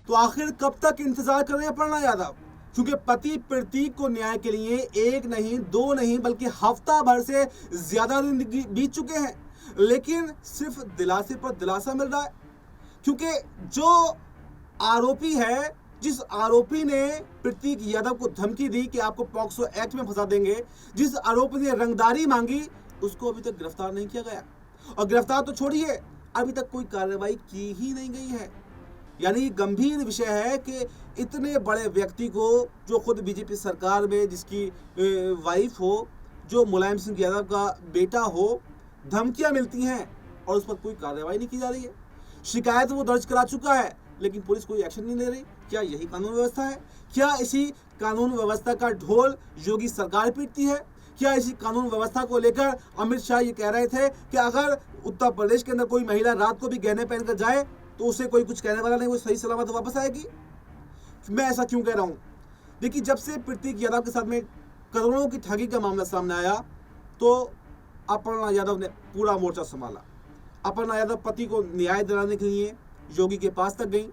तो आखिर कब तक इंतजार कर रहे हैं अपर्णा यादव? क्योंकि पति प्रतीक को न्याय के लिए एक नहीं, दो नहीं, बल्कि हफ्ता भर से ज्यादा दिन बीत चुके हैं, लेकिन सिर्फ दिलासे पर दिलासा मिल रहा है। क्योंकि जो आरोपी है, जिस आरोपी ने प्रतीक यादव को धमकी दी कि आपको पॉक्सो एक्ट में फंसा देंगे, जिस आरोपी ने रंगदारी मांगी, उसको अभी तक गिरफ्तार नहीं किया गया। और गिरफ्तार तो छोड़िए, अभी तक कोई कार्रवाई की ही नहीं गई है। यानी गंभीर विषय है कि इतने बड़े व्यक्ति को, जो खुद बीजेपी सरकार में जिसकी वाइफ हो, जो मुलायम सिंह यादव का बेटा हो, धमकियां मिलती हैं और उस पर कोई कार्रवाई नहीं की जा रही है। शिकायत वो दर्ज करा चुका है, लेकिन पुलिस कोई एक्शन नहीं ले रही। क्या यही कानून व्यवस्था है? क्या इसी कानून व्यवस्था का ढोल योगी सरकार पीटती है? क्या इसी कानून व्यवस्था को लेकर अमित शाह ये कह रहे थे कि अगर उत्तर प्रदेश के अंदर कोई महिला रात को भी गहने पहनकर जाए तो उसे कोई कुछ कहने वाला नहीं, वो सही सलामत वापस आएगी? मैं ऐसा क्यों कह रहा हूं? देखिए, जब से प्रतीक यादव के साथ में करोड़ों की ठगी का मामला सामने आया, तो अपर्णा यादव ने पूरा मोर्चा संभाला। अपर्णा यादव पति को न्याय दिलाने के लिए योगी के पास तक गई,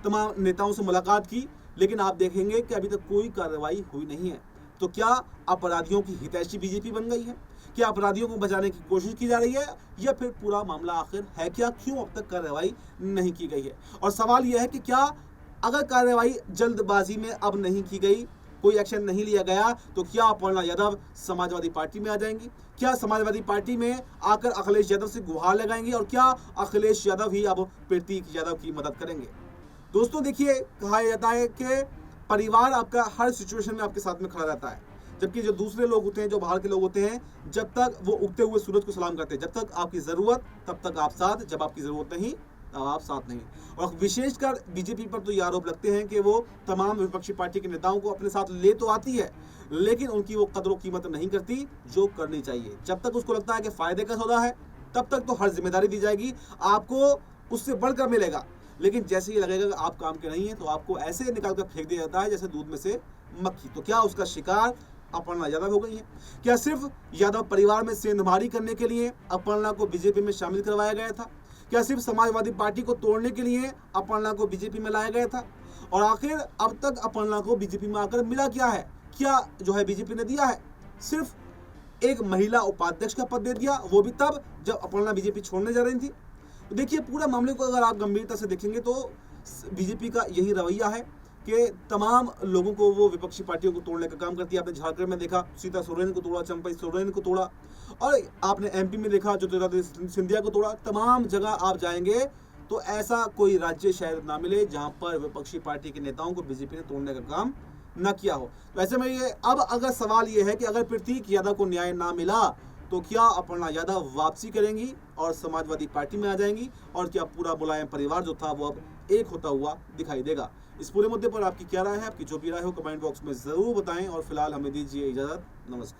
तमाम नेताओं से मुलाकात की, लेकिन आप देखेंगे कि अभी तक कोई कार्रवाई हुई नहीं है। तो क्या अपराधियों की हितैषी बीजेपी बन गई है? क्या अपराधियों को बचाने की कोशिश की जा रही है, या फिर पूरा मामला आखिर है क्या? क्यों अब तक कार्रवाई नहीं की गई है? और सवाल यह है कि क्या अगर कार्रवाई जल्दबाजी में अब नहीं की गई, कोई एक्शन नहीं लिया गया, तो क्या अपर्णा यादव समाजवादी पार्टी में आ जाएंगी? क्या समाजवादी पार्टी में आकर अखिलेश यादव से गुहार लगाएंगे? और क्या अखिलेश यादव ही अब प्रतीक यादव की मदद करेंगे? दोस्तों देखिए, कहा जाता है कि परिवार आपका हर सिचुएशन में आपके साथ में खड़ा रहता है, जबकि जो दूसरे लोग होते हैं, जो बाहर के लोग होते हैं, जब तक वो उगते हुए सूरज को सलाम करते हैं, जब तक आपकी जरूरत तब तक आप साथ, जब आपकी जरूरत नहीं तब आप साथ नहीं। और विशेषकर बीजेपी पर तो ये आरोप लगते हैं कि वो तमाम विपक्षी पार्टी के नेताओं को अपने साथ ले तो आती है, लेकिन उनकी वो कदर कीमत नहीं करती जो करनी चाहिए। जब तक उसको लगता है कि फायदे का सौदा है, तब तक तो हर जिम्मेदारी दी जाएगी, आपको उससे बढ़कर मिलेगा। लेकिन जैसे ही लगेगा कि आप काम के नहीं है, तो आपको ऐसे निकाल कर फेंक दिया जाता है जैसे दूध में से मक्खी। तो क्या उसका शिकार अपर्णा यादव हो गई है? क्या सिर्फ यादव परिवार में सेंधमारी करने के लिए अपर्णा को बीजेपी में शामिल करवाया गया था? क्या सिर्फ समाजवादी पार्टी को तोड़ने के लिए अपर्णा को बीजेपी में लाया गया था? और आखिर अब तक अपर्णा को बीजेपी में आकर मिला क्या है? क्या जो है बीजेपी ने दिया है? सिर्फ एक महिला उपाध्यक्ष का पद दे दिया, वो भी तब जब अपर्णा बीजेपी छोड़ने जा रही थी। तो देखिए, पूरा मामले को अगर आप गंभीरता से देखेंगे तो बीजेपी का यही रवैया है कि तमाम लोगों को वो विपक्षी पार्टियों को तोड़ने का काम करती है। आपने झारखंड में देखा, सीता सोरेन को तोड़ा, चंपई सोरेन को तोड़ा, और आपने एमपी में देखा, ज्योतिरादित्य सिंधिया को तोड़ा। तमाम जगह आप जाएंगे तो ऐसा कोई राज्य शायद ना मिले जहां पर विपक्षी पार्टी के नेताओं को बीजेपी ने तोड़ने का काम न किया हो। तो ऐसे में ये अब अगर सवाल ये है कि अगर प्रतीक यादव को न्याय ना मिला, तो क्या अपर्णा यादव वापसी करेंगी और समाजवादी पार्टी में आ जाएंगी? और क्या पूरा मुलायम परिवार जो था वो अब एक होता हुआ दिखाई देगा? इस पूरे मुद्दे पर आपकी क्या राय है? आपकी जो भी राय हो कमेंट बॉक्स में जरूर बताएं, और फिलहाल हमें दीजिए इजाजत। नमस्कार।